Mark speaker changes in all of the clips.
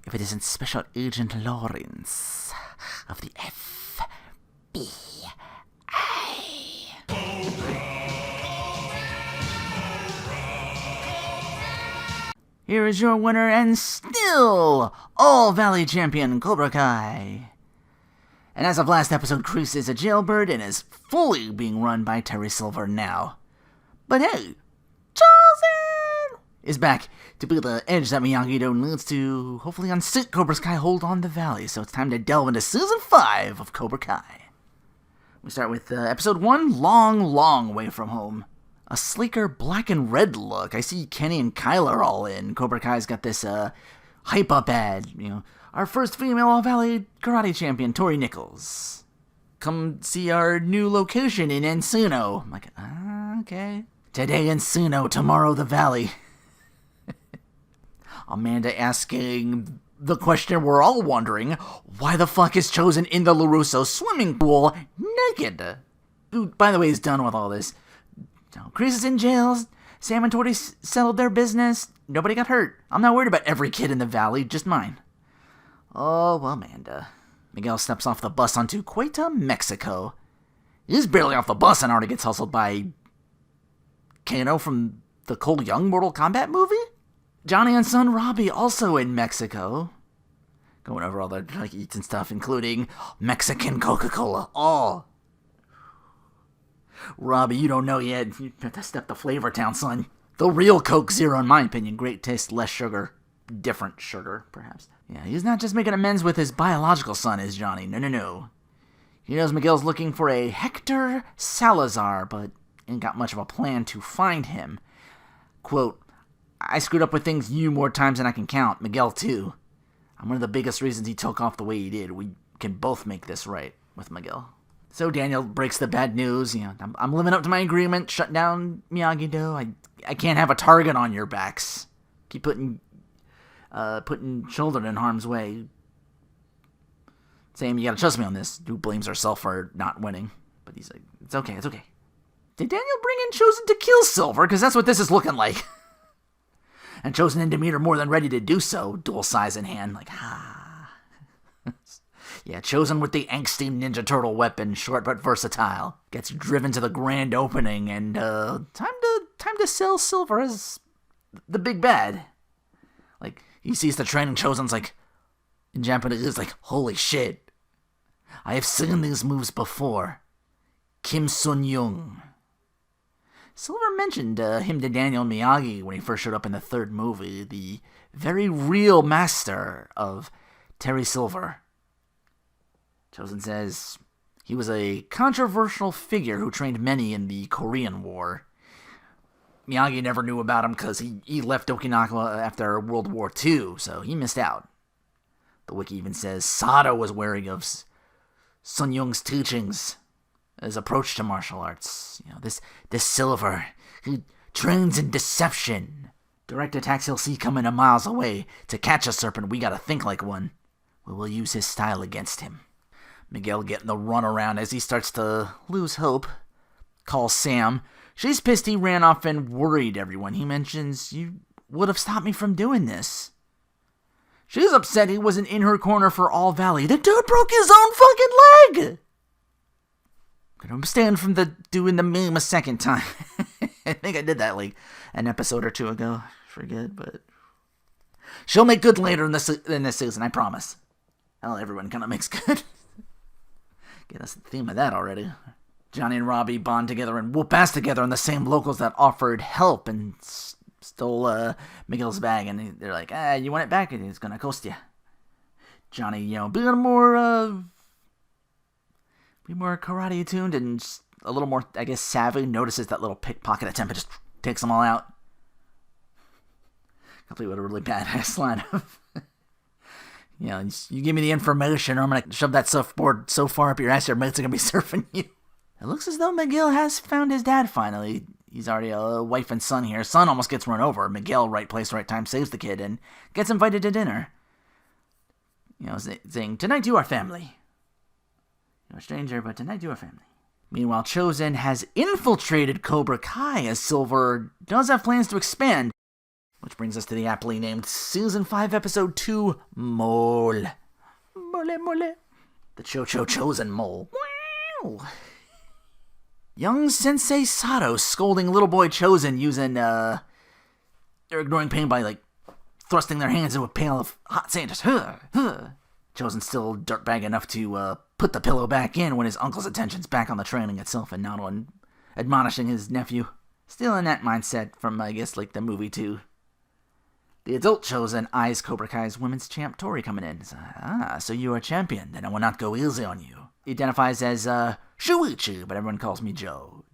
Speaker 1: if it isn't Special Agent Lawrence of the FBI. Here is your winner and still All-Valley Champion, Cobra Kai. And as of last episode, Truest is a jailbird and is fully being run by Terry Silver now. But hey, Chosen is back to be the edge that Miyagi-Do needs to hopefully unseat Cobra Kai hold on the valley. So it's time to delve into Season 5 of Cobra Kai. We start with Episode 1, Long Way From Home. A sleeker black and red look. I see Kenny and Kyla are all in. Cobra Kai's got this hype-up ad, our first female All-Valley karate champion, Tori Nichols. Come see our new location in Encino. I'm like, okay. Today Encino, tomorrow the Valley. Amanda asking the question we're all wondering, why the fuck is Chosen in the LaRusso swimming pool naked? Who, by the way, is done with all this. Chris is in jail. Sam and Tori settled their business. Nobody got hurt. I'm not worried about every kid in the valley, just mine. Oh, well, Amanda. Miguel steps off the bus onto Cueta, Mexico. He's barely off the bus and already gets hustled by Kano from the Cole Young Mortal Kombat movie? Johnny and son Robbie also in Mexico. Going over all their eats and stuff, including Mexican Coca-Cola. Oh. Robbie, you don't know yet. You have to step to Flavor Town, son. The real Coke Zero, in my opinion. Great taste, less sugar. Different sugar, perhaps. Yeah, he's not just making amends with his biological son, is Johnny. No. He knows Miguel's looking for a Hector Salazar, but ain't got much of a plan to find him. Quote, I screwed up with things you more times than I can count. Miguel, too. I'm one of the biggest reasons he took off the way he did. We can both make this right with Miguel. So Daniel breaks the bad news. I'm living up to my agreement. Shut down Miyagi-Do. I can't have a target on your backs. Keep putting children in harm's way. Saying you gotta trust me on this. Who blames herself for not winning? But he's like, it's okay. Did Daniel bring in Chosen to kill Silver? Because that's what this is looking like. And Chosen and Demeter more than ready to do so, dual size in hand. Like, Yeah, Chosen with the angsty Ninja Turtle weapon, short but versatile, gets driven to the grand opening, and time to sell Silver as the big bad. Like, he sees the training, Chosen's like, in Japanese, like, holy shit. I have seen these moves before. Kim Sun-young. Silver mentioned him to Daniel Miyagi when he first showed up in the third movie, the very real master of Terry Silver. Chosen says he was a controversial figure who trained many in the Korean War. Miyagi never knew about him because he left Okinawa after World War II, so he missed out. The wiki even says Sato was wary of Sun Young's teachings, his approach to martial arts. This Silver, he trains in deception. Direct attacks he'll see coming a miles away. To catch a serpent, we gotta think like one. We will use his style against him. Miguel getting the runaround as he starts to lose hope. Calls Sam. She's pissed he ran off and worried everyone. He mentions, you would have stopped me from doing this. She's upset he wasn't in her corner for All Valley. The dude broke his own fucking leg! Gonna stand from doing the meme a second time. I think I did that like an episode or two ago. I forget, but she'll make good later in this season, I promise. Hell, everyone kind of makes good. Get us the theme of that already. Johnny and Robbie bond together and whoop ass together in the same locals that offered help and stole Miguel's bag, and they're like, you want it back? It's gonna cost you. Johnny, being more karate attuned and a little more, I guess, savvy, notices that little pickpocket attempt and just takes them all out. Complete with a really badass line of, you give me the information or I'm going to shove that surfboard so far up your ass your mates are going to be surfing you. It looks as though Miguel has found his dad finally. He's already a wife and son here. Son almost gets run over. Miguel, right place, right time, saves the kid and gets invited to dinner. Saying, tonight you are family. You're a stranger, but tonight you are family. Meanwhile, Chosen has infiltrated Cobra Kai as Silver does have plans to expand. Which brings us to the aptly named Season 5, Episode 2, Mole. Mole, mole. The Chosen Mole. Wow. Young Sensei Sato scolding little boy Chosen using, they're ignoring pain by, thrusting their hands into a pail of hot sand. Chosen's still dirtbag enough to, put the pillow back in when his uncle's attention's back on the training itself and not on admonishing his nephew. Still in that mindset from, I guess, the movie, too. The adult Chosen eyes Cobra Kai's women's champ Tori coming in. So you are a champion, then I will not go easy on you. He identifies as, Shuichi, but everyone calls me Joe.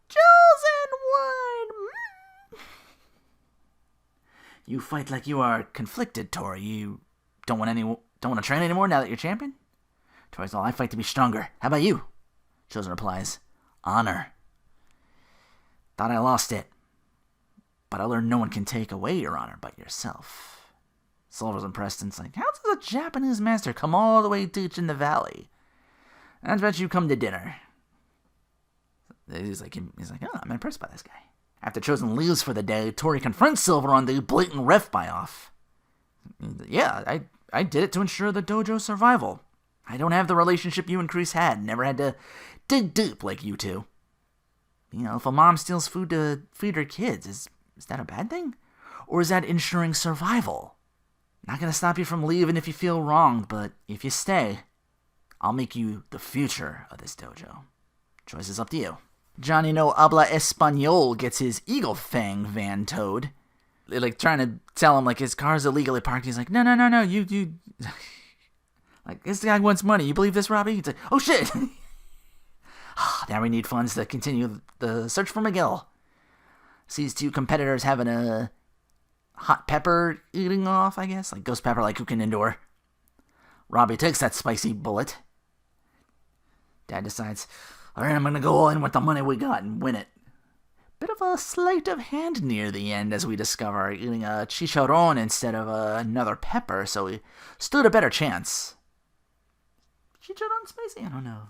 Speaker 1: Chosen one! You fight like you are conflicted, Tori. You don't want to train anymore now that you're champion? Tori's all, I fight to be stronger. How about you? Chosen replies, honor. Thought I lost it. But I learned no one can take away your honor but yourself. Silver's impressed and's like, how does a Japanese master come all the way to teach in the valley? I bet you come to dinner. He's like, oh, I'm impressed by this guy. After Chosen leaves for the day, Tori confronts Silver on the blatant ref buy-off. Yeah, I did it to ensure the dojo's survival. I don't have the relationship you and Kreese had. Never had to dig deep like you two. If a mom steals food to feed her kids, is that a bad thing? Or is that ensuring survival? Not gonna stop you from leaving if you feel wronged, but if you stay, I'll make you the future of this dojo. Choice is up to you. Johnny No Habla Espanol gets his Eagle Fang van towed. They're trying to tell him his car's illegally parked. He's like, no, you. This guy wants money. You believe this, Robbie? He's like, oh shit. Now we need funds to continue the search for Miguel. Sees two competitors having a hot pepper eating off, I guess. Ghost pepper who can endure. Robbie takes that spicy bullet. Dad decides, alright, I'm gonna go all in with the money we got and win it. Bit of a sleight of hand near the end as we discover eating a chicharron instead of another pepper, so he stood a better chance. Chicharron spicy? I don't know.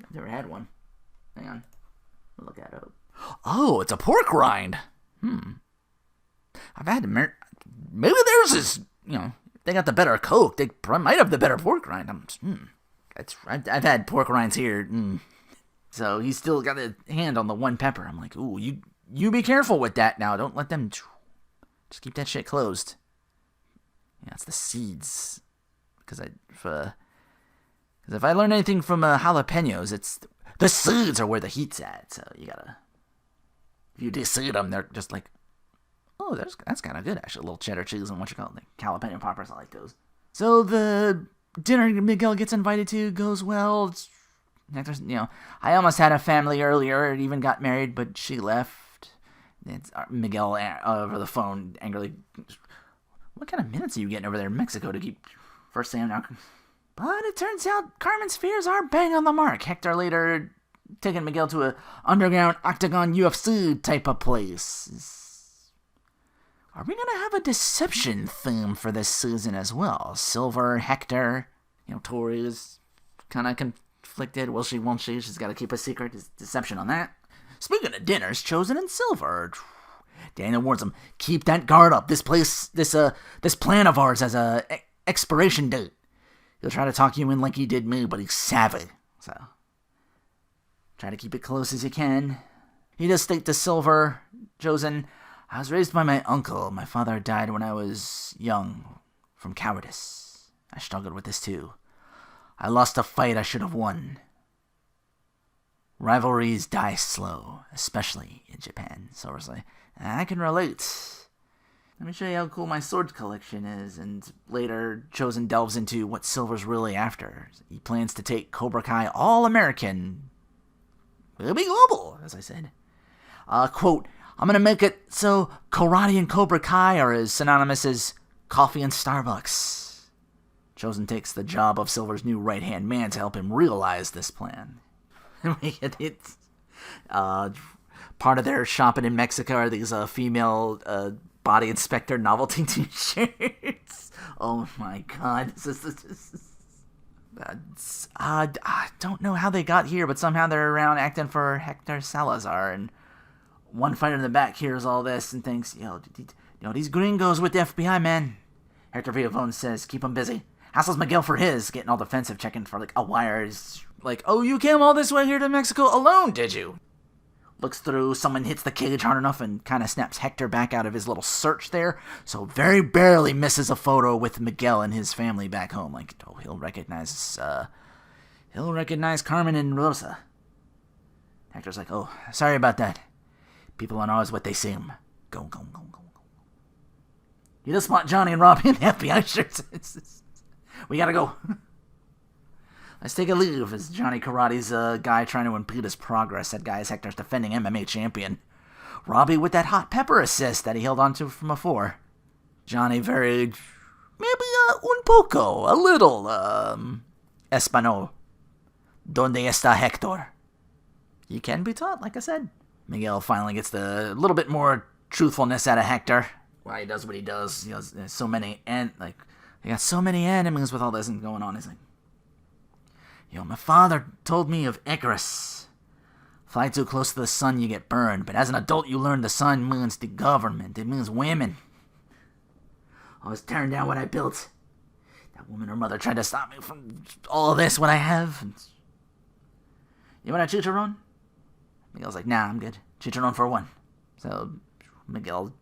Speaker 1: I've never had one. Hang on. I'll look that up. Oh, it's a pork rind. I've had maybe theirs is, they got the better Coke. They might have the better pork rind. I've had pork rinds here. So he's still got a hand on the one pepper. I'm like, ooh, you be careful with that now. Don't let them, just keep that shit closed. Yeah, it's the seeds. Because if I learn anything from jalapenos, it's the seeds are where the heat's at. So you gotta, if you deseed them, they're just oh, that's kind of good actually. A little cheddar cheese and jalapeno poppers. I like those. So the dinner Miguel gets invited to goes well. I almost had a family earlier. Even got married, but she left. It's Miguel over the phone angrily. What kind of minutes are you getting over there in Mexico to keep first saying now? But it turns out Carmen's fears are bang on the mark. Hector later taking Miguel to a underground octagon UFC type of place. Are we going to have a deception theme for this season as well? Silver, Hector, Tori is kind of conflicted. Will she, won't she? She's got to keep a secret. There's deception on that. Speaking of dinners, Chosen and Silver. Daniel warns them, keep that guard up. This plan of ours has a expiration date. He'll try to talk you in like he did me, but he's savvy. So, try to keep it close as you can. He does state to Silver, Chosen, I was raised by my uncle. My father died when I was young, from cowardice. I struggled with this too. I lost a fight I should have won. Rivalries die slow, especially in Japan. Silver's like, I can relate. Let me show you how cool my sword collection is. And later, Chosen delves into what Silver's really after. He plans to take Cobra Kai all-American. It'll be global, as I said. Quote, I'm going to make it so karate and Cobra Kai are as synonymous as coffee and Starbucks. Chosen takes the job of Silver's new right-hand man to help him realize this plan. It's part of their shopping in Mexico are these female body inspector novelty t-shirts. Oh my god. I don't know how they got here, but somehow they're around acting for Hector Salazar, and one fighter in the back hears all this and thinks, yo, These gringos with the FBI, man. Hector Villafone says, keep them busy. Hassles Miguel for his, getting all defensive, checking for, a wire. He's like, oh, you came all this way here to Mexico alone, did you? Looks through, someone hits the cage hard enough and kind of snaps Hector back out of his little search there, so very barely misses a photo with Miguel and his family back home. He'll recognize Carmen and Rosa. Hector's like, oh, sorry about that. People aren't always what they seem. Go. You just spot Johnny and Robbie in the FBI shirts. We gotta go. Let's take a leave as Johnny Karate's guy trying to impede his progress. That guy is Hector's defending MMA champion. Robbie with that hot pepper assist that he held onto from before. Johnny maybe un poco, a little, Espanol. Donde está Hector? He can be taught, like I said. Miguel finally gets the little bit more truthfulness out of Hector. Why he does what he does. There's so many, he got so many enemies with all this going on. He's like, my father told me of Icarus. Fly too close to the sun, you get burned. But as an adult, you learn the sun means the government. It means women. I was tearing down what I built. That woman or mother tried to stop me from all of this, what I have. You want a chicharron? Miguel's like, nah, I'm good. Chicharron for one. So Miguel,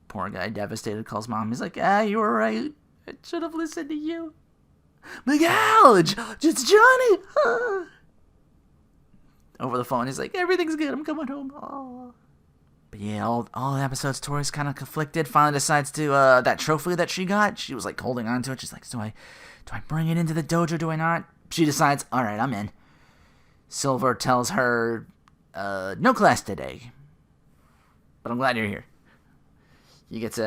Speaker 1: poor guy, devastated, calls mom. He's like, you were right. I should have listened to you. Miguel, it's Johnny. Over the phone, he's like, everything's good. I'm coming home. Oh. But yeah, all the episodes, Tori's kind of conflicted. Finally decides to, that trophy that she got, she was holding on to it. She's like, do I bring it into the dojo? Do I not? She decides, all right, I'm in. Silver tells her, no class today. But I'm glad you're here. He gets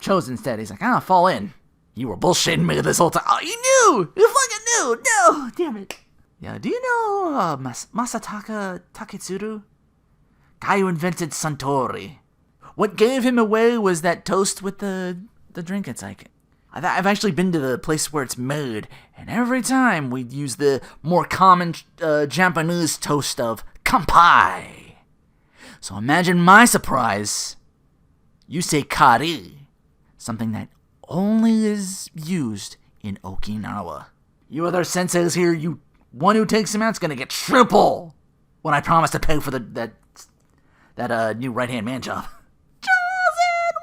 Speaker 1: chosen instead. He's like, fall in. You were bullshitting me this whole time. Oh, you knew! You fucking knew! No! Damn it. Yeah, do you know Masataka Taketsuru? Guy who invented Suntory. What gave him away was that toast with the drink. It's like, I've actually been to the place where it's made, and every time we'd use the more common Japanese toast of kanpai. So imagine my surprise. You say kari, something that only is used in Okinawa. You other senseis here, one who takes him out's gonna get triple when I promise to pay for that new right-hand man job. Chosen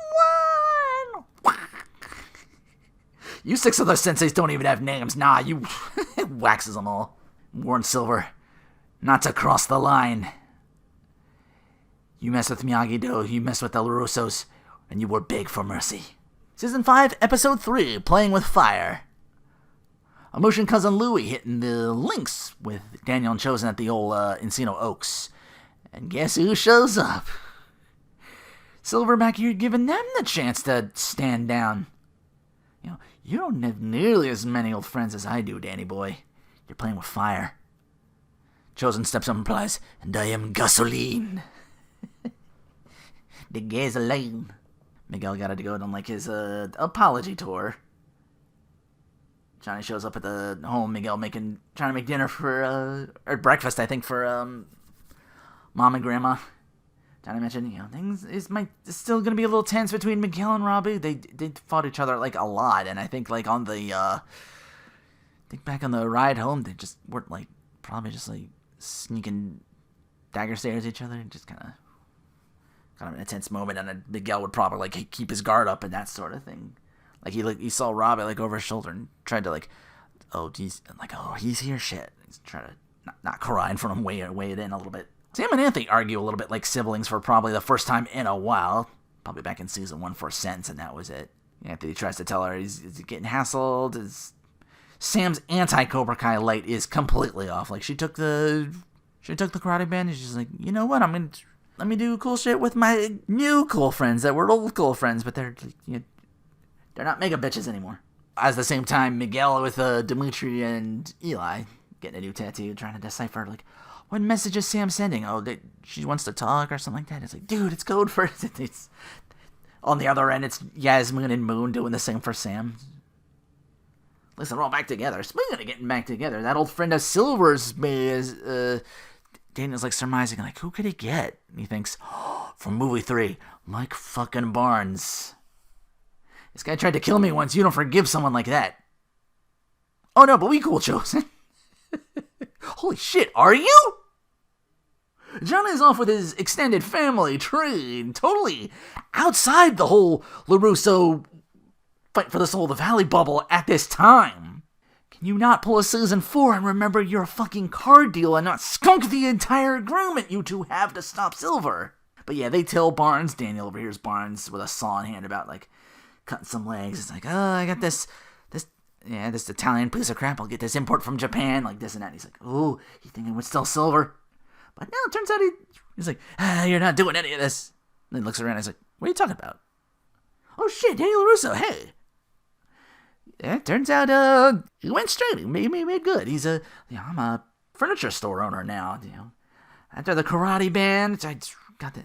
Speaker 1: one! You 6 other senseis don't even have names. Nah, you waxes them all. Warn Silver not to cross the line. You mess with Miyagi-Do, you mess with El Russos, and you were big for mercy. Season 5, Episode 3, Playing with Fire. Emotion Cousin Louie hitting the links with Daniel and Chosen at the old Encino Oaks. And guess who shows up? Silver back here giving them the chance to stand down. You don't have nearly as many old friends as I do, Danny boy. You're playing with fire. Chosen steps up and replies, and I am gasoline. The gasoline. Miguel got to go on his apology tour. Johnny shows up at the home. Miguel trying to make dinner for or breakfast, I think, for Mom and Grandma. Johnny mentioned, things it's still gonna be a little tense between Miguel and Robbie. They fought each other a lot, and I think on the back on the ride home they just weren't probably just sneaking dagger stares at each other, and just kind of an intense moment, and Miguel would probably keep his guard up and that sort of thing. He saw Robbie over his shoulder and tried to he's here, shit. He's trying to not cry in front of him, weigh it in a little bit. Sam and Anthony argue a little bit like siblings for probably the first time in a while, probably back in season 1 for a sentence, and that was it. Anthony tries to tell her he's getting hassled. Sam's anti-Cobra Kai light is completely off. She took the karate band, and she's like, you know what, let me do cool shit with my new cool friends that were old cool friends, but they're not mega bitches anymore. At the same time, Miguel with Dimitri and Eli getting a new tattoo, trying to decipher what message is Sam sending? Oh, she wants to talk or something like that. It's dude, it's code for it's on the other end. It's Yasmin and Moon doing the same for Sam. Listen, we're all back together. Speaking of getting back together, that old friend of Silver's is Daniel's surmising who could he get? And he thinks, from movie 3, Mike fucking Barnes. This guy tried to kill me once. You don't forgive someone like that. Oh no, but we cool, Chosen. Holy shit, are you? Johnny's off with his extended family, train, totally outside the whole LaRusso fight for the soul of the valley bubble at this time. Can you not pull a season 4 and remember your fucking card deal and not skunk the entire agreement you two have to stop Silver? But yeah, they tell Barnes, Daniel overhears Barnes with a saw in hand about, like, cutting some legs. It's like, oh, I got this Italian piece of crap. I'll get this import from Japan, like this and that. And he's like, oh, you think it would still Silver? But no, it turns out he's like, you're not doing any of this. And he looks around and he's like, what are you talking about? Oh shit, Daniel LaRusso, hey. Yeah, it turns out, he went straight. He made good. I'm a furniture store owner now, After the karate band, I got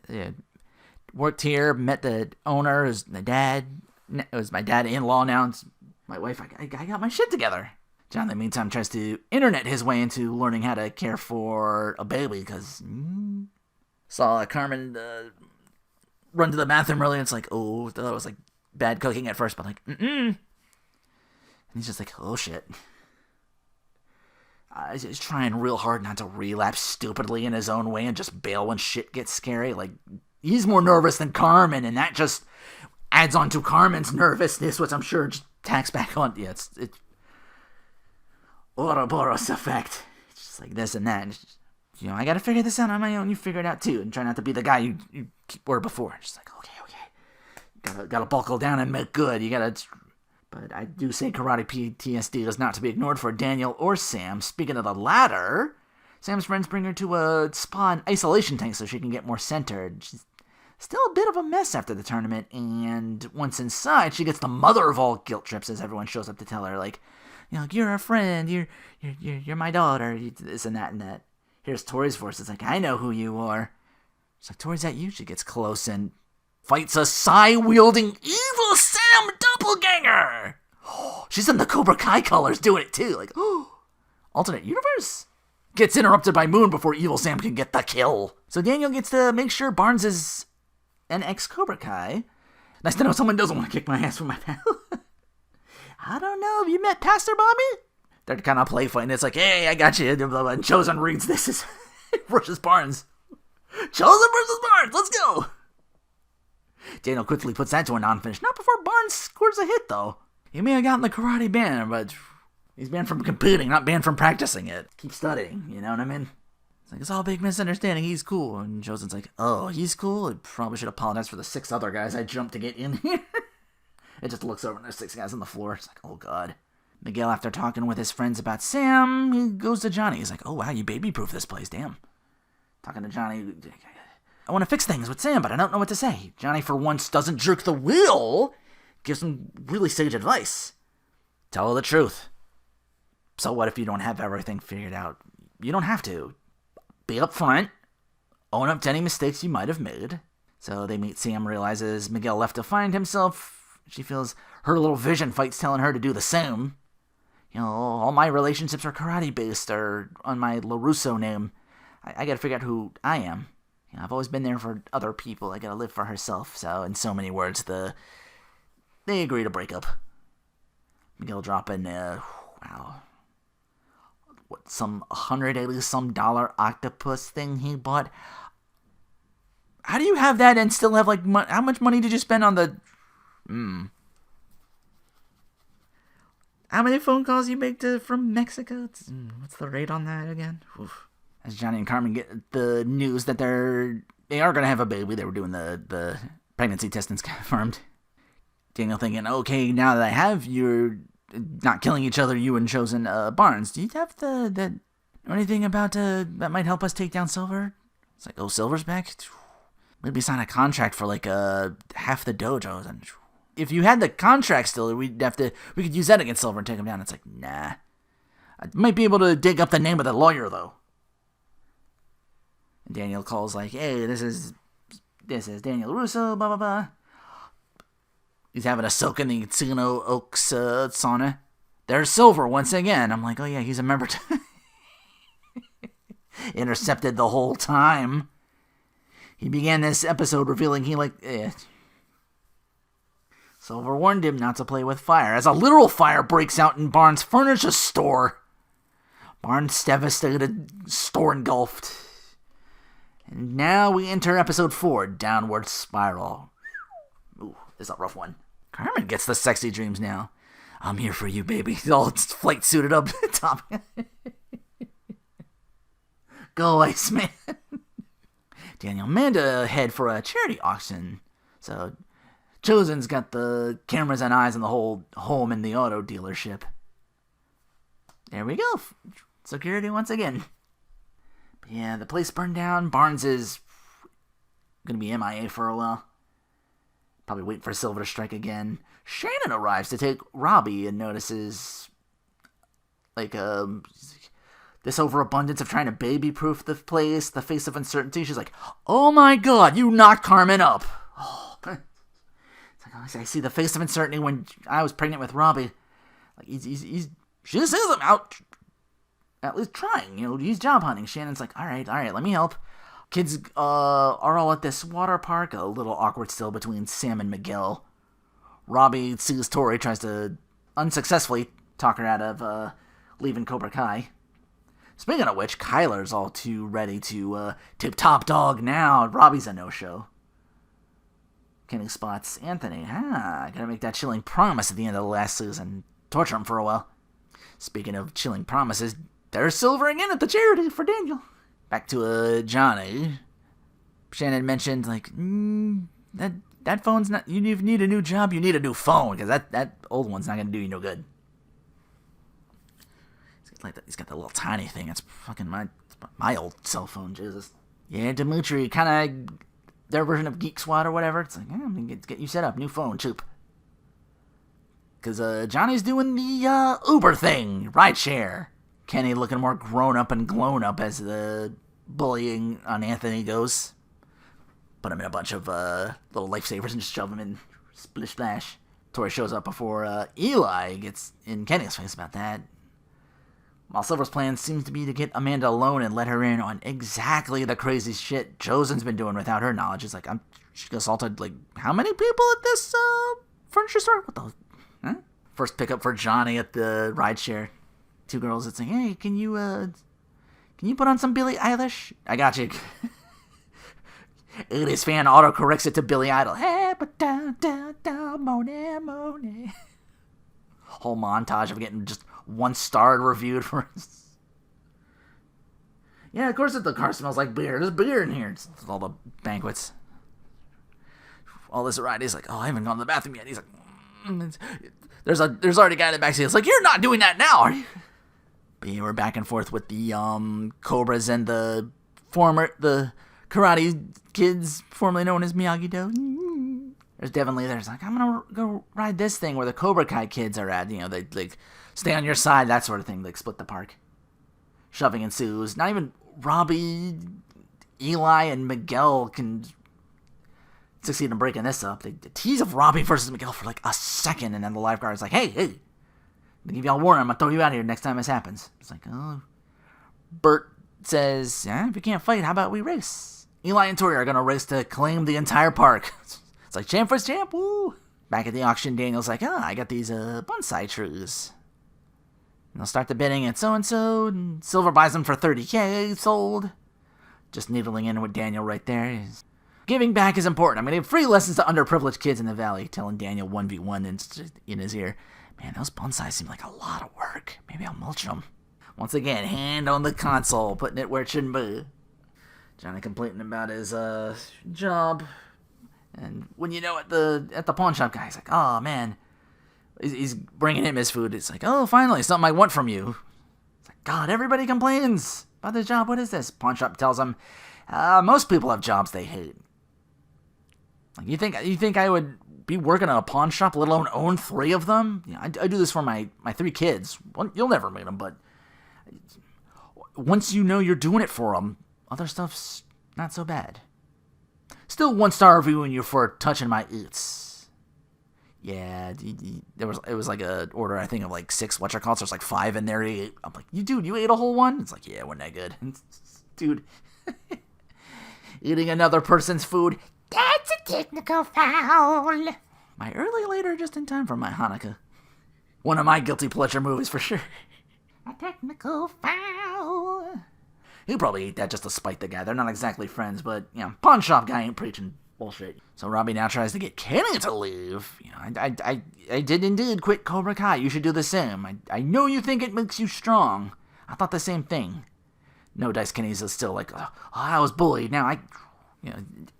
Speaker 1: worked here, met the owner, it was my dad-in-law now, it's my wife, I got my shit together. John, in the meantime, tries to internet his way into learning how to care for a baby, because saw Carmen run to the bathroom earlier, and it's like, oh, that was like bad cooking at first, but like, And he's just like, oh shit. He's trying real hard not to relapse stupidly in his own way and just bail when shit gets scary. Like, he's more nervous than Carmen, and that just adds on to Carmen's nervousness, which I'm sure just tacks back on. Yeah, it's Ouroboros effect. It's just like this and that. And just, I gotta figure this out on my own. You figure it out too, and try not to be the guy you were before. Just like, okay. Gotta buckle down and make good. But I do say karate PTSD is not to be ignored for Daniel or Sam. Speaking of the latter, Sam's friends bring her to a spa and isolation tank so she can get more centered. She's still a bit of a mess after the tournament, and once inside, she gets the mother of all guilt trips as everyone shows up to tell her, like, you're a friend, you're my daughter, this and that and that. Here's Tori's voice. It's like, I know who you are. It's like, Tori's that you? She gets close and fights a sai-wielding evil Sam doppelganger. She's in the Cobra Kai colors doing it too. Like, alternate universe? Gets interrupted by Moon before evil Sam can get the kill. So Daniel gets to make sure Barnes is an ex-Cobra Kai. Nice to know someone doesn't want to kick my ass for my pal. I don't know. Have you met Pastor Bobby? They're kind of play fighting. It's like, hey, I got you. And Chosen reads this is versus Barnes. Chosen versus Barnes. Let's go. Daniel quickly puts that to a non-finish. Not before Barnes scores a hit, though. He may have gotten the karate ban, but he's banned from competing, not banned from practicing it. Keep studying, you know what I mean? It's like, it's all a big misunderstanding. He's cool. And Chosen's like, oh, he's cool? I probably should apologize for the 6 other guys I jumped to get in here. It just looks over and there's 6 guys on the floor. It's like, oh, God. Miguel, after talking with his friends about Sam, he goes to Johnny. He's like, oh, wow, you baby-proof this place, damn. Talking to Johnny, I want to fix things with Sam, but I don't know what to say. Johnny, for once, doesn't jerk the wheel. Gives him really sage advice. Tell her the truth. So what if you don't have everything figured out? You don't have to. Be upfront. Own up to any mistakes you might have made. So they meet. Sam realizes Miguel left to find himself. She feels her little vision fight's telling her to do the same. All my relationships are karate-based, or on my LaRusso name. I gotta figure out who I am. I've always been there for other people. I gotta live for herself. So, in so many words, they agree to break up. Miguel dropping, some $180-some octopus thing he bought. How do you have that and still have, how much money did you spend on the... How many phone calls you make from Mexico? What's the rate on that again? Oof. As Johnny and Carmen get the news that they are going to have a baby, they were doing the pregnancy test and it's confirmed. Daniel thinking, okay, now that I have, you're not killing each other, you and Chosen Barnes. Do you have know anything about that might help us take down Silver? It's like, oh, Silver's back? Maybe sign a contract for half the dojos. And if you had the contract still, we could use that against Silver and take him down. It's like, nah. I might be able to dig up the name of the lawyer, though. And Daniel calls hey, this is Daniel Russo, blah, blah, blah. He's having a soak in the Encino Oaks sauna. There's Silver once again. I'm like, oh yeah, he's a member. Intercepted the whole time. He began this episode revealing he Silver warned him not to play with fire, as a literal fire breaks out in Barnes' furniture store. Barnes' devastated, store engulfed. And now we enter episode 4, Downward Spiral. Ooh, this is a rough one. Carmen gets the sexy dreams now. I'm here for you, baby. All flight suited up top. Go, Iceman. Daniel and Amanda head for a charity auction. So, Chosen's got the cameras and eyes on the whole home in the auto dealership. There we go. Security once again. But yeah, the place burned down. Barnes is going to be MIA for a while. Probably waiting for Silver to strike again. Shannon arrives to take Robbie and notices, this overabundance of trying to baby-proof the place, the face of uncertainty. She's like, oh my god, you knocked Carmen up. Oh. It's like, I see the face of uncertainty when I was pregnant with Robbie. Like, she just says I'm out, at least trying, he's job hunting. Shannon's like, all right, let me help. Kids are all at this water park, a little awkward still between Sam and Miguel. Robbie sees Tori, tries to unsuccessfully talk her out of leaving Cobra Kai. Speaking of which, Kyler's all too ready to tip top dog now. Robbie's a no-show. Kenny spots Anthony. Gotta make that chilling promise at the end of the last season. Torture him for a while. Speaking of chilling promises, there's Silver again at the charity for Daniel. Back to Johnny. Shannon mentioned, that phone's not... You need a new job, you need a new phone, because that old one's not going to do you no good. He's got that little tiny thing. It's fucking my old cell phone, Jesus. Yeah, Dimitri, kind of their version of Geek SWAT or whatever. It's like, I'm going to get you set up. New phone, choop. Because Johnny's doing the Uber thing, rideshare. Kenny looking more grown up and grown up as the bullying on Anthony goes. Put him in a bunch of little lifesavers and just shove him in. Splish splash. Tori shows up before Eli gets in Kenny's face about that. While Silver's plan seems to be to get Amanda alone and let her in on exactly the crazy shit Josen's been doing without her knowledge. It's like, she assaulted, how many people at this furniture store? What the... Huh? First pickup for Johnny at the rideshare. Two girls, it's like, hey, can you put on some Billie Eilish? I got you. 80s fan autocorrects it to Billy Idol. Hey, but down, Monet. Whole montage of getting just 1-star reviewed for us. Yeah, of course the car smells like beer. There's beer in here. It's all the banquets. All this ride, he's like, oh, I haven't gone to the bathroom yet. He's like, there's already a guy in the backseat. It's like, you're not doing that now, are you? But yeah, we're back and forth with the Cobras and the karate kids, formerly known as Miyagi-Do. There's Devin Lee there's like, I'm gonna go ride this thing where the Cobra Kai kids are at. They stay on your side, that sort of thing. Split the park. Shoving ensues. Not even Robbie, Eli, and Miguel can succeed in breaking this up. They tease of Robbie versus Miguel for a second, and then the lifeguard's like, hey, I'm gonna give y'all a warning, I'm gonna throw you out of here next time this happens. It's like, oh. Bert says, if you can't fight, how about we race? Eli and Tori are gonna race to claim the entire park. It's like, champ versus champ, woo! Back at the auction, Daniel's like, I got these bonsai trees. And they'll start the bidding at so-and-so, and Silver buys them for $30K, sold. Just needling in with Daniel right there. Giving back is important. I'm going to give free lessons to underprivileged kids in the valley, telling Daniel 1v1 in his ear. Man, those bonsai seem like a lot of work. Maybe I'll mulch them. Once again, hand on the console, putting it where it shouldn't be. Johnny complaining about his job. And when at the pawn shop guy, he's like, oh man, he's bringing him his food. It's like, oh, finally, something I want from you. It's like, God, everybody complains about this job. What is this? Pawn shop tells him, most people have jobs they hate. Like, you think I would be working at a pawn shop, let alone own 3 of them? I do this for my 3 kids. Well, you'll never meet them, but once you're doing it for them, other stuff's not so bad. Still 1-star reviewing you for touching my eats. Yeah, it was like a order, I think, of 6 whatchamacallits. There's 5 in there. I'm like, you ate a whole one? It's like, yeah, wasn't that good? Dude, eating another person's food, that's a technical foul. My early later just in time for my Hanukkah. One of my guilty pleasure movies for sure. A technical foul. He probably ate that just to spite the guy. They're not exactly friends, but, pawn shop guy ain't preaching bullshit. So Robbie now tries to get Kenny to leave. I did indeed quit Cobra Kai. You should do the same. I know you think it makes you strong. I thought the same thing. No Dice Kenny's still like, I was bullied. Now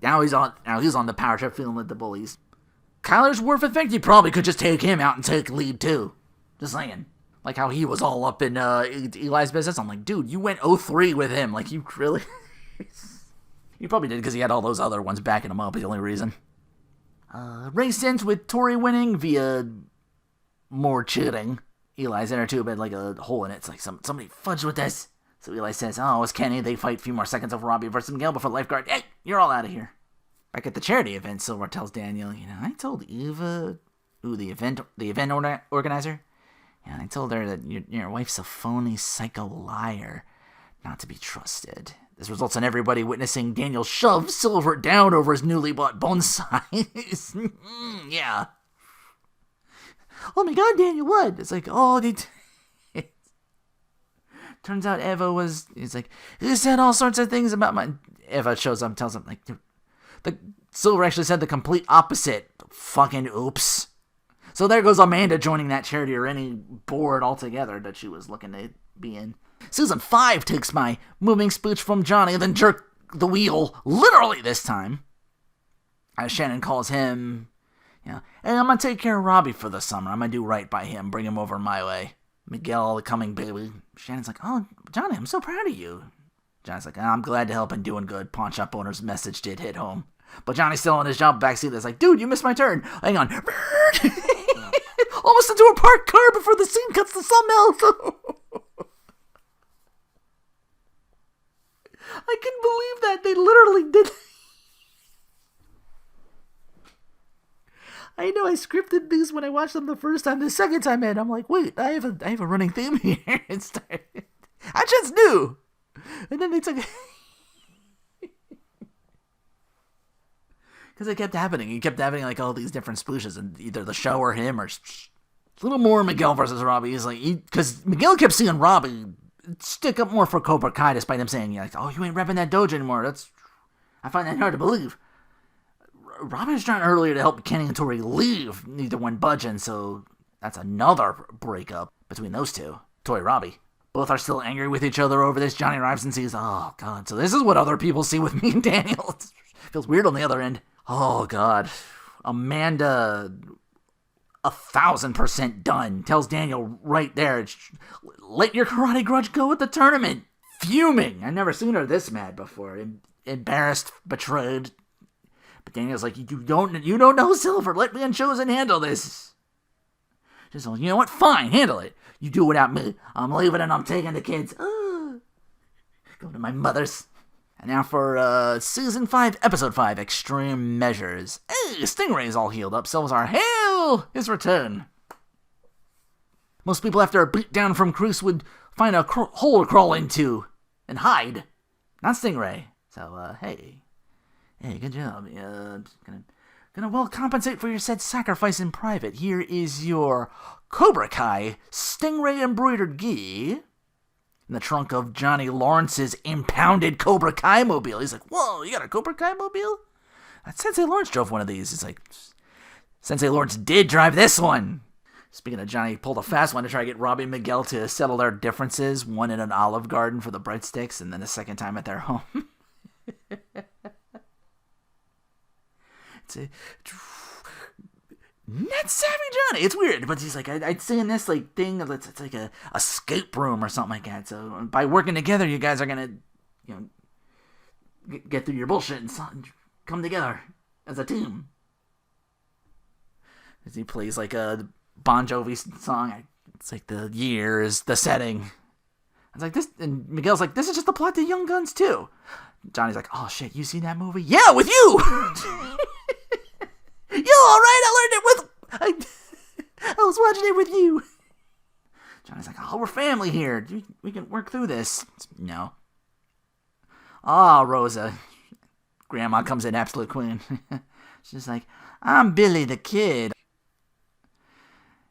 Speaker 1: now he's on the power trip feeling like the bullies. Kyler's worth effect. You probably could just take him out and take lead too. Just saying. Like how he was all up in Eli's business. I'm like, dude, you went 0-3 with him. Like, you really... You probably did because he had all those other ones backing him up. The only reason. Race ends with Tori winning via more cheating. Eli's in her too, but like a hole in it. It's like somebody fudged with this. So Eli says, it's Kenny. They fight a few more seconds over Robbie versus Miguel before the lifeguard. Hey, you're all out of here. Back at the charity event, Silver tells Daniel, I told Eva, the event organizer. Yeah, I told her that your wife's a phony psycho liar, not to be trusted. This results in everybody witnessing Daniel shove Silver down over his newly bought bonsais. Yeah. Oh my God, Daniel, what? It's like, turns out Eva he's like, he said all sorts of things about my... Eva shows up and tells him, like, the Silver actually said the complete opposite. Fucking oops. So there goes Amanda joining that charity or any board altogether that she was looking to be in. Season 5 takes my moving speech from Johnny, then jerk the wheel, literally this time. As Shannon calls him, hey, I'm going to take care of Robbie for the summer. I'm going to do right by him, bring him over my way. Miguel, the coming baby. Shannon's like, oh, Johnny, I'm so proud of you. Johnny's like, I'm glad to help and doing good. Pawn shop owner's message did hit home. But Johnny's still in his job backseat. That's like, dude, you missed my turn. Hang on. Almost into a parked car before the scene cuts to something else. I can believe that. They literally did. I know I scripted these when I watched them the first time. The second time in, I'm like, wait, I have a running theme here. I just knew. And then they took... Because it kept happening. He kept having like all these different spooshes, and either the show or him, or a little more Miguel versus Robbie. He's like, because Miguel kept seeing Robbie stick up more for Cobra Kai, despite him saying, like, oh, you ain't repping that dojo anymore. I find that hard to believe. Robbie was trying earlier to help Kenny and Tori leave, neither one budging, so that's another breakup between those two. Tori and Robbie. Both are still angry with each other over this. Johnny arrives and sees, oh, God, so this is what other people see with me and Daniel. It feels weird on the other end. Oh, God. Amanda, 1,000% done. Tells Daniel right there, let your karate grudge go at the tournament. Fuming. I've never seen her this mad before. Embarrassed, betrayed. But Daniel's like, you don't know Silver. Let me Unchosen handle this. Just like, you know what? Fine, handle it. You do it without me. I'm leaving and I'm taking the kids. Going to my mother's. And now for Season 5, Episode 5, Extreme Measures. Hey, Stingray's all healed up. Silver's hail his return. Most people after a beat down from Cruz would find a hole to crawl into and hide. Not Stingray. So, hey, good job. Gonna well compensate for your said sacrifice in private. Here is your Cobra Kai Stingray embroidered gi. In the trunk of Johnny Lawrence's impounded Cobra Kai mobile. He's like, whoa, you got a Cobra Kai mobile? Sensei Lawrence drove one of these. He's like, Sensei Lawrence did drive this one. Speaking of Johnny, pulled a fast one to try to get Robbie and Miguel to settle their differences. One in an Olive Garden for the breadsticks, and then the second time at their home. Not savvy Johnny. It's weird, but he's like, I'd say in this like thing, it's like a escape room or something like that. So by working together, you guys are gonna, get through your bullshit and come together as a team. As he plays like a Bon Jovi song, it's like the years, the setting. I was like, this, and Miguel's like, this is just the plot to Young Guns too. Johnny's like, oh shit, you seen that movie? Yeah, with you. Yo, all right, I learned it I was watching it with you. Johnny's like, oh, we're family here. We can work through this. No. Ah, Rosa. Grandma comes in, absolute queen. She's like, I'm Billy the Kid.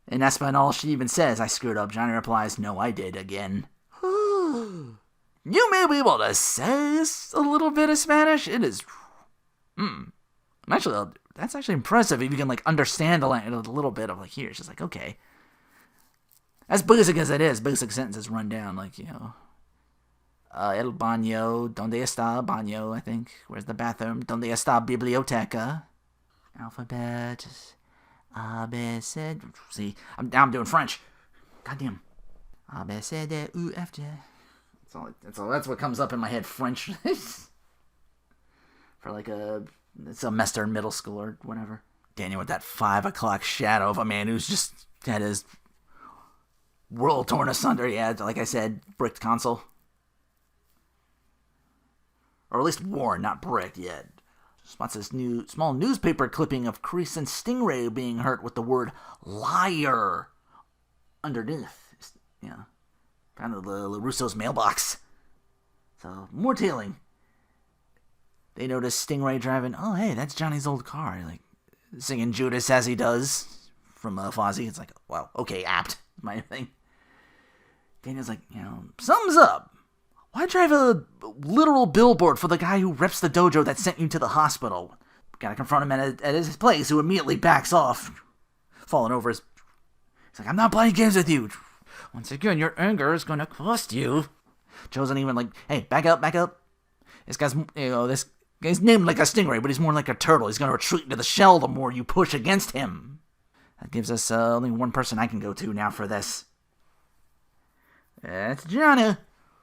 Speaker 1: And that's about all she even says. I screwed up. Johnny replies, no, I did again. You may be able to say a little bit of Spanish. It is... that's actually impressive if you can, like, understand the language a little bit of, like, here. It's just like, okay. As basic as it is, basic sentences run down, like, you know. El baño, donde está baño, I think. Where's the bathroom? Donde está biblioteca? Alphabet. A, B, C. See, I'm doing French. Goddamn. A, B, C, D, U, F, G. That's what comes up in my head, French. For like a semester in middle school or whatever. Daniel with that 5 o'clock shadow of a man who's just had his world torn asunder. Yeah, like I said, bricked console. Or at least worn, not bricked yet. Spots this new small newspaper clipping of Kreese and Stingray being hurt with the word liar underneath. Yeah. Found in the LaRusso's mailbox. So, more tailing. They notice Stingray driving, oh, hey, that's Johnny's old car. Like, singing Judas as he does from Fozzy. It's like, wow, okay, apt. My thing. Daniel's like, you know, something's up. Why drive a literal billboard for the guy who reps the dojo that sent you to the hospital? Gotta confront him at his place, who immediately backs off, falling over his... He's like, I'm not playing games with you. Once again, your anger is gonna cost you. Joe's not even like, hey, back up. This guy's named like a stingray, but he's more like a turtle. He's gonna retreat into the shell the more you push against him. That gives us only one person I can go to now for this. That's Johnny,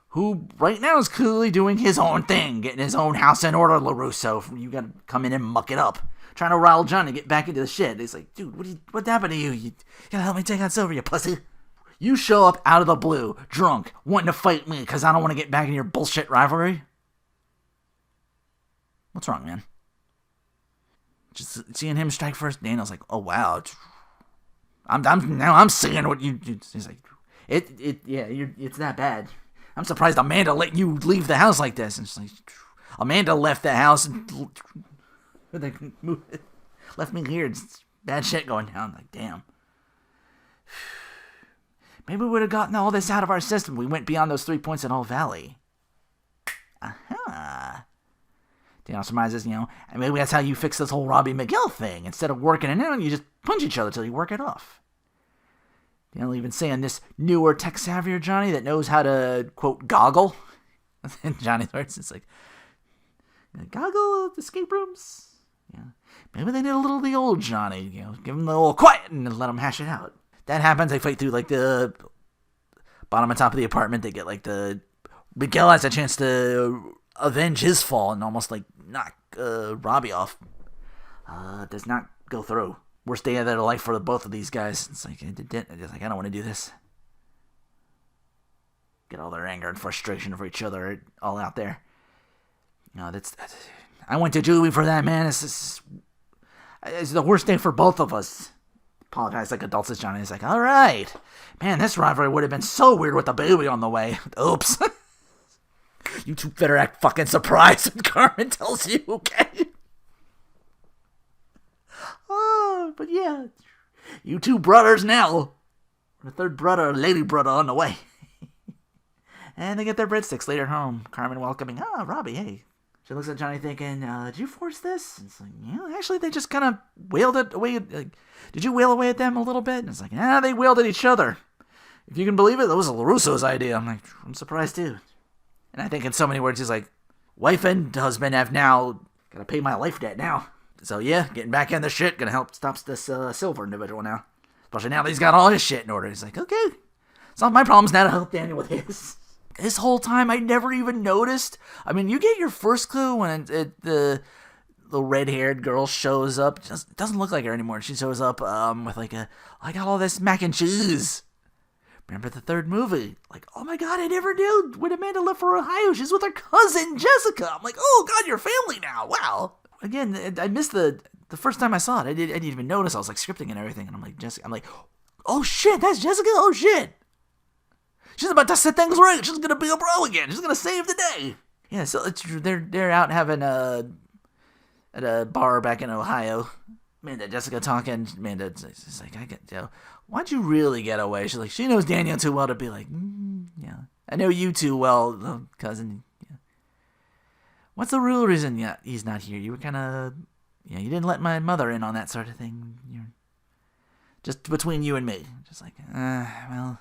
Speaker 1: who right now is clearly doing his own thing, getting his own house in order, LaRusso. You gotta come in and muck it up. Trying to rile Johnny, get back into the shit. He's like, dude, what happened to you? You gotta help me take out Silver, you pussy. You show up out of the blue, drunk, wanting to fight me because I don't want to get back in your bullshit rivalry? What's wrong, man? Just seeing him strike first, Daniel's like, oh, wow. I'm seeing what you... He's like, it's that bad. I'm surprised Amanda let you leave the house like this. And she's like, Amanda left the house and left me here. It's bad shit going down. Like, damn. Maybe we would have gotten all this out of our system. We went beyond those 3 points in All Valley. Aha. Daniel surmises, and maybe that's how you fix this whole Robbie Miguel thing. Instead of working it out, you just punch each other till you work it off. Daniel even saying this newer, tech-savvier Johnny that knows how to, quote, goggle. And Johnny's words, it's like, goggle escape rooms? Yeah. Maybe they need a little of the old Johnny, give him the old quiet and let him hash it out. That happens, they fight through, like, the bottom and top of the apartment. They get, like, Miguel has a chance to avenge his fall and almost, like, knock Robbie off. Does not go through. Worst day of their life for both of these guys. It's like, I don't want to do this. Get all their anger and frustration for each other all out there. I went to juvie for that, man. It's the worst day for both of us. Apologize like adults as Johnny. He's like, all right. Man, this rivalry would have been so weird with the baby on the way. Oops. You two better act fucking surprised when Carmen tells you, okay? Oh, but yeah. You two brothers now. The third brother, lady brother on the way. And they get their breadsticks later at home. Carmen welcoming, Robbie, hey. She looks at Johnny thinking, did you force this? And it's like, yeah, actually they just kind of wailed it away. Like, did you wail away at them a little bit? And it's like, they wailed at each other. If you can believe it, that was LaRusso's idea. I'm like, I'm surprised too. And I think in so many words, he's like, wife and husband have now got to pay my life debt now. So yeah, getting back in the shit, gonna help stop this Silver individual now. Especially now that he's got all his shit in order. He's like, okay, it's not my problems now to help Daniel with his. This whole time, I never even noticed. I mean, you get your first clue when the red-haired girl shows up. It doesn't look like her anymore. She shows up with like I got all this mac and cheese. Remember the third movie? Like, oh my god, I never knew when Amanda left for Ohio, she's with her cousin Jessica. I'm like, oh god, you're family now. Wow. Again, I missed the first time I saw it. I didn't even notice. I was like scripting and everything, and I'm like, Jessica. I'm like, oh shit, that's Jessica. Oh shit. She's about to set things right. She's gonna be a bro again. She's gonna save the day. Yeah, so they're out having at a bar back in Ohio. Amanda, Jessica talking. Amanda's like, why'd you really get away? She's like, she knows Daniel too well to be like, yeah, I know you too well, cousin. Yeah. What's the real reason he's not here? You were kind of, you didn't let my mother in on that sort of thing. You're just between you and me. Just like, well,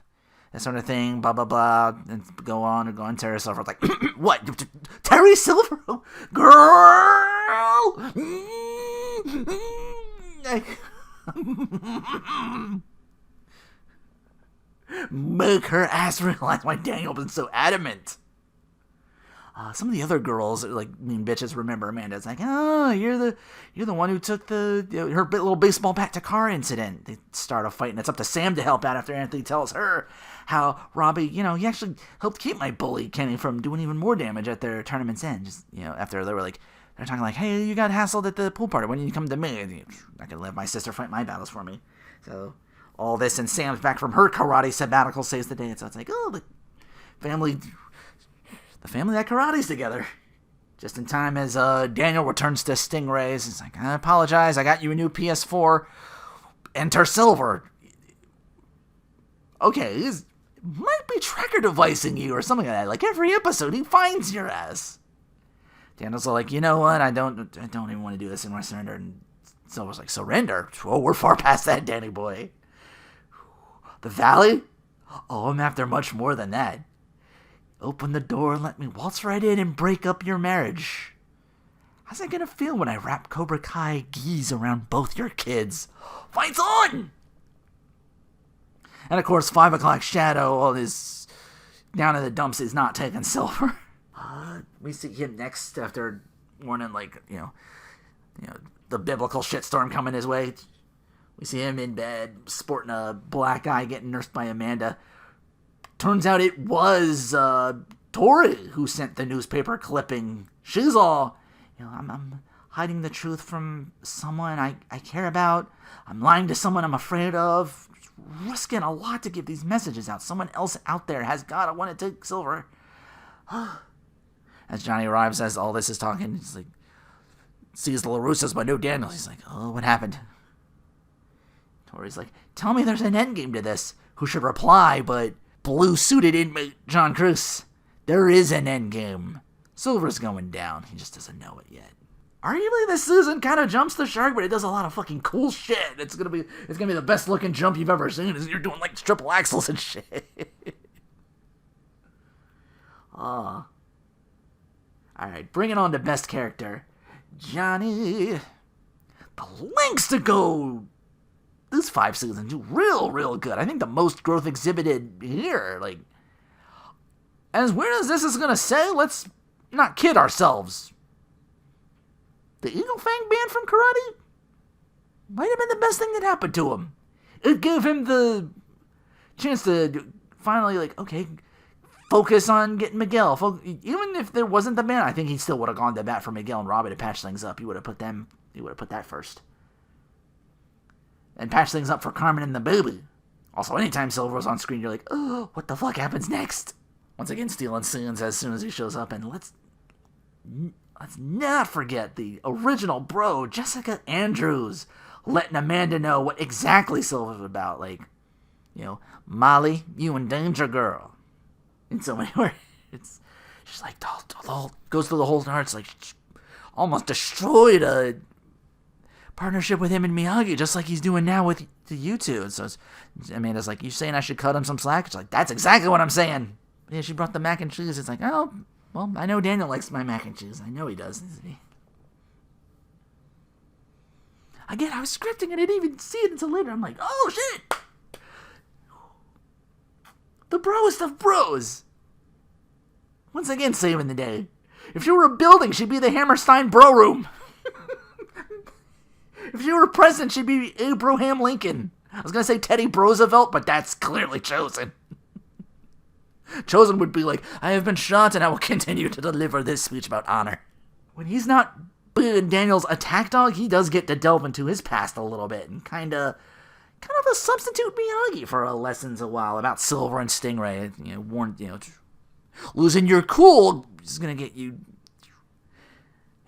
Speaker 1: that sort of thing, blah, blah, blah, and go on. Terry Silver. Like, what? Terry Silver? Girl! Make her ass realize why Daniel been so adamant. Some of the other girls, like mean bitches, remember Amanda's like, oh, you're the one who took her little baseball bat to car incident. They start a fight, and it's up to Sam to help out after Anthony tells her how Robbie, he actually helped keep my bully Kenny from doing even more damage at their tournament's end. Just after they're talking like, hey, you got hassled at the pool party. When did you come to me? I'm not gonna let my sister fight my battles for me. So all this, and Sam's back from her karate sabbatical saves the day. So it's like, oh, the family that karate's together. Just in time as Daniel returns to Stingrays. He's like, I apologize, I got you a new PS4. Enter Silver. Okay, he might be tracker devicing you or something like that. Like every episode, he finds your ass. Daniel's like, you know what? I don't even want to do this anymore. Surrender. And Silver's like, surrender? Oh, we're far past that, Danny boy. The Valley? Oh, I'm after much more than that. Open the door and let me waltz right in and break up your marriage. How's that gonna feel when I wrap Cobra Kai gis around both your kids? Fight's on! And of course, 5 o'clock Shadow is down in the dumps, is not taking Silver. We see him next after warning, the biblical shitstorm coming his way. We see him in bed, sporting a black eye, getting nursed by Amanda. Turns out it was Tori who sent the newspaper clipping. She's all, I'm hiding the truth from someone I care about. I'm lying to someone I'm afraid of. Risking a lot to give these messages out. Someone else out there has got to want to take Silver. As Johnny arrives, as all this is talking, he's like, sees the LaRussos but no Daniel. He's like, oh, what happened? Tori's like, tell me there's an endgame to this. Who should reply but blue-suited inmate John Cruz? There is an endgame. Silver's going down. He just doesn't know it yet. Arguably, this season kind of jumps the shark, but it does a lot of fucking cool shit. It's gonna be the best looking jump you've ever seen. You're doing like triple axels and shit. All right, bring it on to best character, Johnny. The lengths to go. These 5 seasons do real good. I think the most growth exhibited here. Like, as weird as this is gonna say, let's not kid ourselves. The Eagle Fang band from karate might have been the best thing that happened to him. It gave him the chance to finally, focus on getting Miguel. Even if there wasn't the band, I think he still would have gone to bat for Miguel and Robbie to patch things up. He would have put that first. And patch things up for Carmen and the baby. Also, anytime Silver was on screen, you're like, oh, what the fuck happens next? Once again, stealing scenes as soon as he shows up, and let's not forget the original bro, Jessica Andrews, letting Amanda know what exactly Silver's about. Like, Molly, you in danger, girl. In so many words. She's like, goes through the whole heart. It's like, almost destroyed a partnership with him and Miyagi, just like he's doing now with you two. And so Amanda's like, you saying I should cut him some slack? She's like, that's exactly what I'm saying. Yeah, she brought the mac and cheese. It's like, oh, well, I know Daniel likes my mac and cheese. I know he does. Again, I was scripting. I didn't even see it until later. I'm like, oh, shit. The broest of bros. Once again, saving the day. If she were a building, she'd be the Hammerstein Bro Room. If she were president, she'd be Abraham Lincoln. I was going to say Teddy Roosevelt, but that's clearly Chosen. Chosen would be like, I have been shot and I will continue to deliver this speech about honor. When he's not being Daniel's attack dog, he does get to delve into his past a little bit and kind of a substitute Miyagi for lessons a while about Silver and Stingray. Losing your cool is going to get you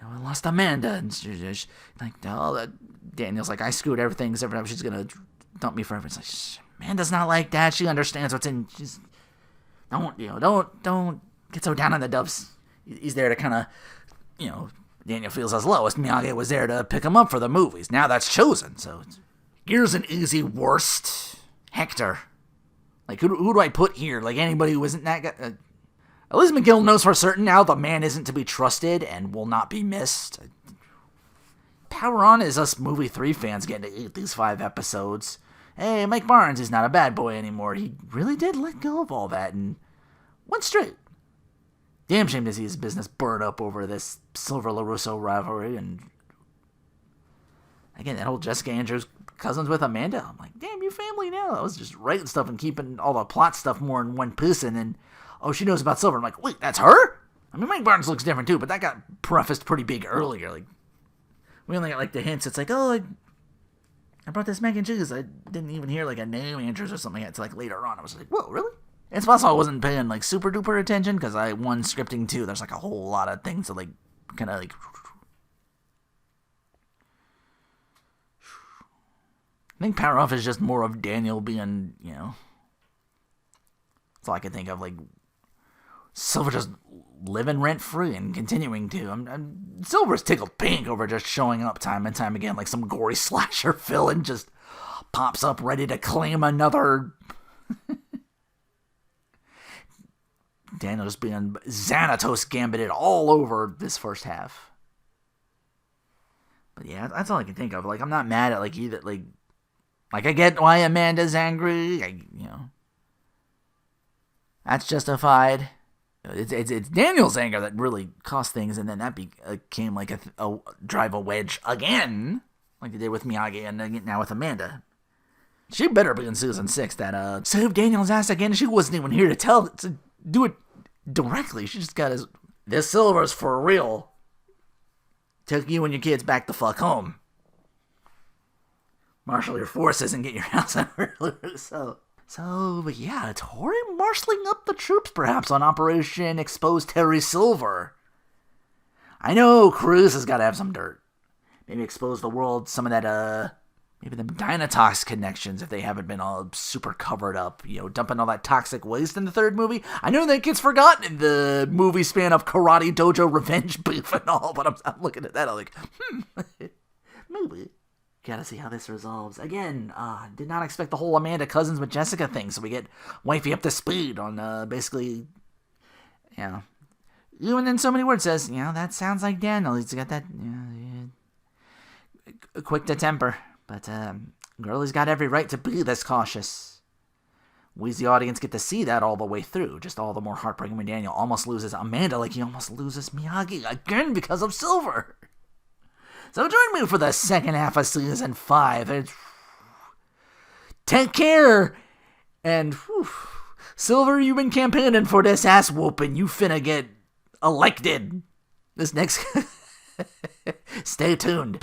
Speaker 1: I lost Amanda. And she's like, oh, Daniel's like, I screwed everything. Every time she's going to dump me forever. It's like, Amanda's not like that. She understands what's in. Don't get so down on the dubs. He's there to kind of, Daniel feels as lowest. Miyagi was there to pick him up for the movies. Now that's chosen. So here's an easy worst. Hector. Like, who do I put here? Like, anybody who isn't that guy. At least McGill knows for certain now the man isn't to be trusted and will not be missed. Power on is us movie 3 fans getting to eat these 5 episodes. Hey, Mike Barnes is not a bad boy anymore. He really did let go of all that and went straight. Damn shame to see his business burn up over this Silver LaRusso rivalry. And again, that whole Jessica Andrews cousins with Amanda. I'm like, damn, you family now. I was just writing stuff and keeping all the plot stuff more in one piece. And then, oh, she knows about Silver. I'm like, wait, that's her? I mean, Mike Barnes looks different too, but that got prefaced pretty big earlier. Like, we only got like the hints. It's like, oh, I brought this mac and cheese. I didn't even hear like a name Andrews or something until like later on. I was like, whoa, really? It's possible I wasn't paying like super duper attention because one scripting too. There's like a whole lot of things that like kind of like. I think Power Off is just more of Daniel being, that's all I can think of. Like Silver just living rent free and continuing to. Silver's tickled pink over just showing up time and time again, like some gory slasher villain just pops up ready to claim another. Daniel just being Xanatos gambited all over this first half. But yeah, that's all I can think of. Like, I'm not mad at like either like I get why Amanda's angry. That's justified. It's Daniel's anger that really cost things, and then that became like a drive a wedge again, like they did with Miyagi and now with Amanda. She better be in season 6 that saved Daniel's ass again. She wasn't even here to do it directly. She just got this Silver's for real. Take you and your kids back the fuck home. Marshal your forces and get your house in order. But yeah, it's Tori marshaling up the troops perhaps on Operation Expose Terry Silver. I know Cruz has got to have some dirt. Maybe expose the world some of that, maybe the Dynatox connections if they haven't been all super covered up, dumping all that toxic waste in the 3rd movie. I know that gets forgotten in the movie span of Karate Dojo revenge beef and all, but I'm looking at that, I'm like, maybe. Gotta see how this resolves. Again, did not expect the whole Amanda Cousins with Jessica thing, so we get wifey up to speed on, basically, and then so many words says, that sounds like Daniel. He's got that, quick to temper. But, Girlie's got every right to be this cautious. We as the audience get to see that all the way through. Just all the more heartbreaking when Daniel almost loses Amanda like he almost loses Miyagi again because of Silver. So join me for the second half of season 5. Take care. And, Silver, you've been campaigning for this ass whooping. You finna get elected. This next... Stay tuned.